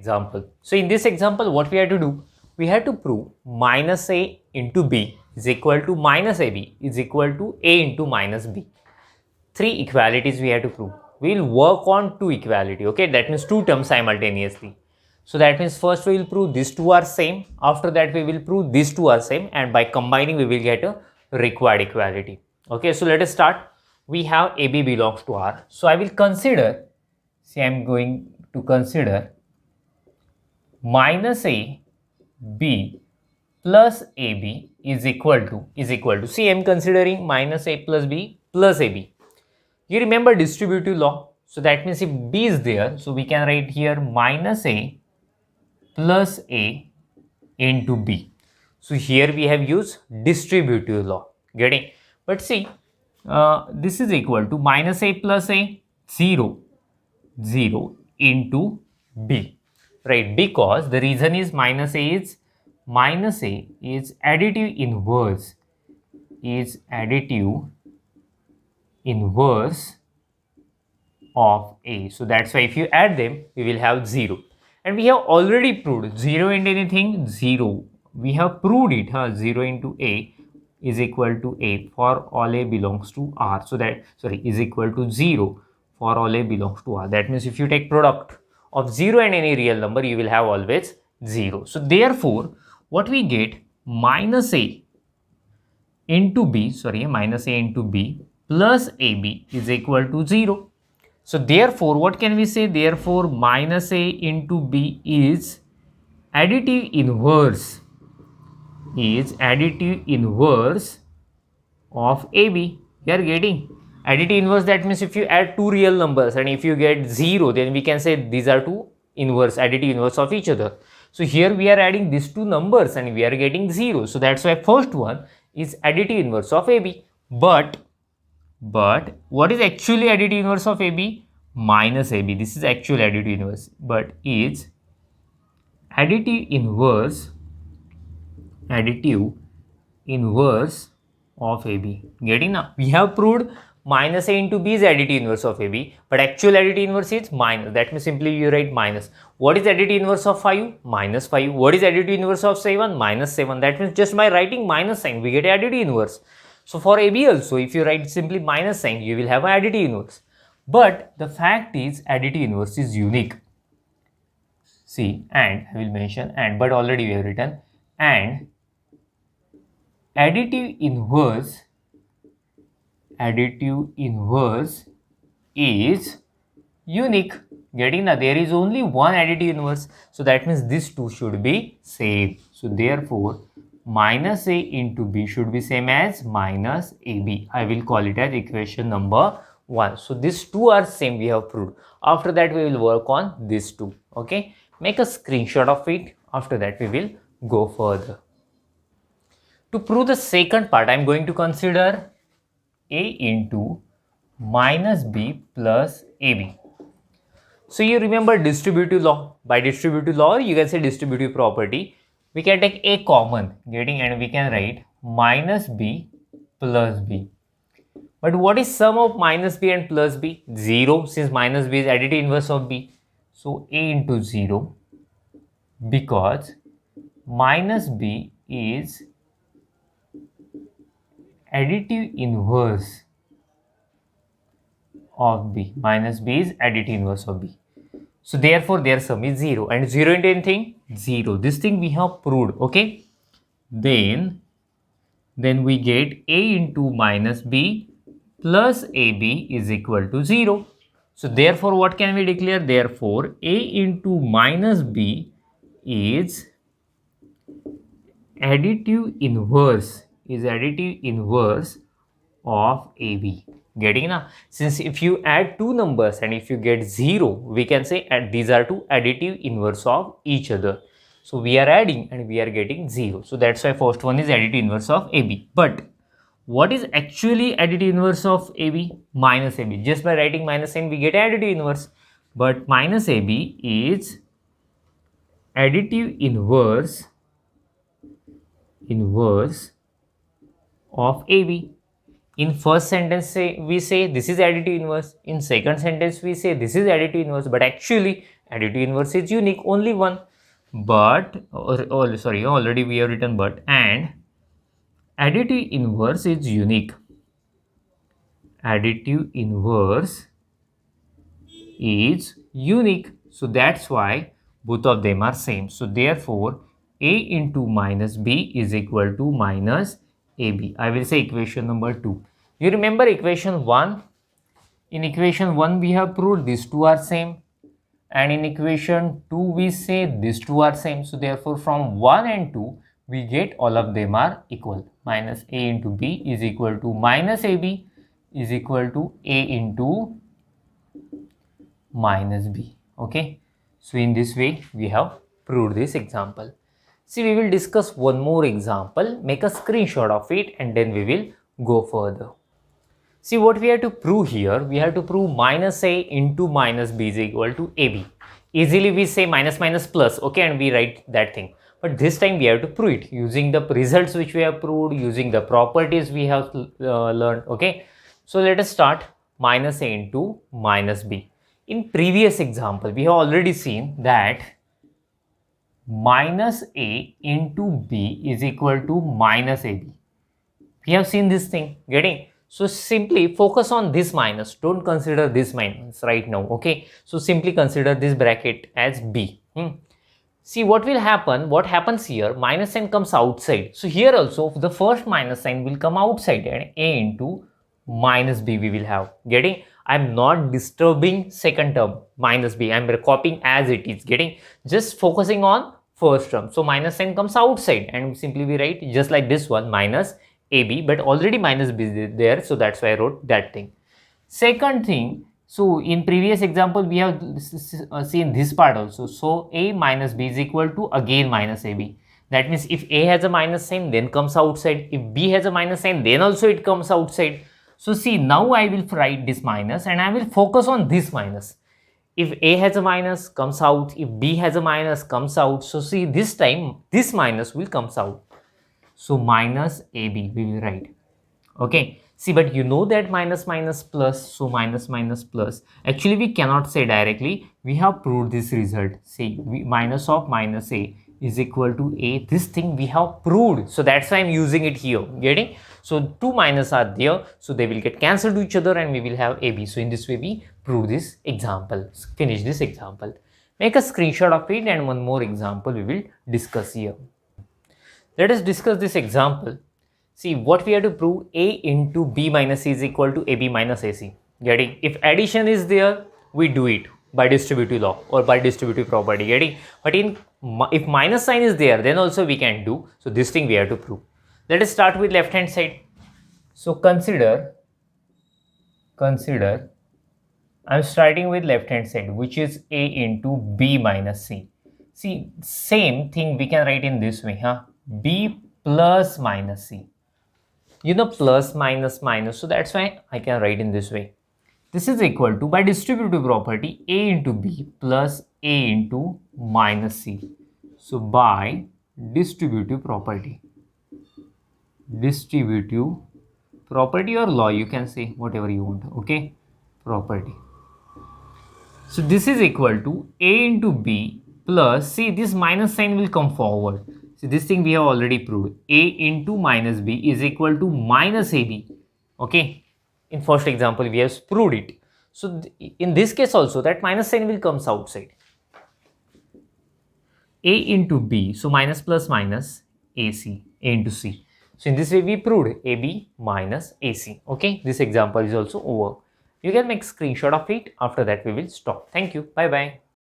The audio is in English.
example. So in this example, what we had to do, we had to prove minus a into b is equal to minus ab is equal to a into minus b. Three equalities we have to prove. We will work on two equality, okay? That means two terms simultaneously. So that means first we will prove these two are same. After that we will prove these two are same, and by combining we will get a required equality. Okay, so let us start. We have AB belongs to R. So I will consider, see I am going to consider minus a b plus ab is equal to, see I am considering minus a plus b plus ab. You remember distributive law. So that means if b is there, so we can write here minus a plus a into b. So here we have used distributive law, getting? But see, this is equal to minus a plus a 0 0 into b, right? Because the reason is minus a is additive inverse of a. So that's why if you add them, we will have 0. And we have already proved 0 into anything, 0. We have proved it, 0 into a is equal to a for all a belongs to R. So that, is equal to 0 for all a belongs to R. That means if you take product of 0 and any real number, you will have always 0. So therefore, what we get, minus a into b, minus a into b plus ab is equal to 0. So therefore, what can we say? Therefore, minus a into b is additive inverse of AB. You are getting additive inverse. That means if you add two real numbers and if you get 0, then we can say these are two additive inverse of each other. So here we are adding these two numbers and we are getting 0. So that's why first one is additive inverse of AB. But what is actually additive inverse of AB? Minus AB. This is actual additive inverse, but is additive inverse of AB. Getting now? We have proved minus a into b is additive inverse of AB, but actual additive inverse is minus. That means simply you write minus. What is additive inverse of 5? Minus 5. What is additive inverse of 7? Minus 7. That means just by writing minus sign, we get additive inverse. So for AB also, if you write simply minus sign, you will have additive inverse. But the fact is, additive inverse is unique. See, and I will mention and, but already we have written, and additive inverse is unique. Getting that? There is only one additive inverse. So that means these two should be same. So therefore, minus a into b should be same as minus ab. I will call it as equation number 1. So these two are same, we have proved. After that we will work on these two. Okay, make a screenshot of it. After that we will go further. To prove the second part, I am going to consider a into minus b plus ab. So you remember distributive law. By distributive law, you can say distributive property. We can take a common, getting, and we can write minus b plus b. But what is sum of minus b and plus b? 0, since minus b is additive inverse of b. So a into 0, because minus b is additive inverse of b. Minus b is additive inverse of b. So therefore their sum is 0, and 0 into anything? 0. This thing we have proved. Okay. Then we get a into minus b plus ab is equal to 0. So therefore what can we declare? Therefore a into minus b is additive inverse of AB. Getting now? Since if you add two numbers and if you get 0, we can say these are two additive inverse of each other. So we are adding and we are getting 0. So that's why first one is additive inverse of AB. But what is actually additive inverse of AB? Minus AB. Just by writing minus n, we get additive inverse. But minus AB is additive inverse of AB. In first sentence we say this is additive inverse. In second sentence we say this is additive inverse. But actually additive inverse is unique, only one. But, sorry, already we have written but, and additive inverse is unique. Additive inverse is unique. So that's why both of them are same. So therefore, A into minus B is equal to minus AB. I will say equation number 2. You remember equation 1? In equation 1, we have proved these two are same. And in equation 2, we say these two are same. So therefore, from 1 and 2, we get all of them are equal. Minus A into B is equal to minus AB is equal to A into minus B. Okay. So in this way, we have proved this example. See, we will discuss one more example, make a screenshot of it, and then we will go further. See, what we have to prove here, we have to prove minus A into minus B is equal to AB. Easily we say minus minus plus, okay, and we write that thing. But this time we have to prove it using the results which we have proved, using the properties we have learned, okay. So let us start minus A into minus B. In previous example, we have already seen that minus A into B is equal to minus AB. We have seen this thing, getting? So simply focus on this minus, don't consider this minus right now, okay? So simply consider this bracket as B. See what will happen, what happens here, minus sign comes outside. So here also the first minus sign will come outside and A into minus B we will have, getting? I am not disturbing second term minus B, I am copying as it is, getting? Just focusing on first term. So minus sign comes outside and simply we write just like this one minus AB, but already minus B is there, so that's why I wrote that thing. Second thing, so in previous example we have seen this part also. So A minus B is equal to again minus AB. That means if A has a minus sign, then comes outside. If B has a minus sign, then also it comes outside. So see, now I will write this minus and I will focus on this minus. If A has a minus, comes out. If B has a minus, comes out. So see, this time this minus will comes out. So minus AB we will write, okay. See, but you know that minus minus plus, so minus minus plus. Actually, we cannot say directly. We have proved this result. See, minus of minus A is equal to A. This thing we have proved. So that's why I'm using it here, getting? So two minus are there. So they will get cancelled to each other and we will have AB. So in this way, we prove this example, finish this example. Make a screenshot of it and one more example we will discuss here. Let us discuss this example. See, what we have to prove, A into B minus C is equal to AB minus AC. Getting? If addition is there, we do it by distributive law or by distributive property. Getting? But if minus sign is there, then also we can do. So this thing we have to prove. Let us start with left hand side. So consider, I'm starting with left hand side, which is A into B minus C. See, same thing we can write in this way, huh? B plus minus C. You know, plus minus minus, so that's why I can write in this way. This is equal to, by distributive property, A into B plus A into minus C. So by distributive property or law, you can say whatever you want, okay, property. So this is equal to A into B plus, see, this minus sign will come forward. So this thing we have already proved. A into minus B is equal to minus AB. Okay. In first example, we have proved it. So in this case also, that minus sign will comes outside. A into B. So minus plus minus AC. A into C. So in this way, we proved AB minus AC. Okay. This example is also over. You can make screenshot of it. After that, we will stop. Thank you. Bye-bye.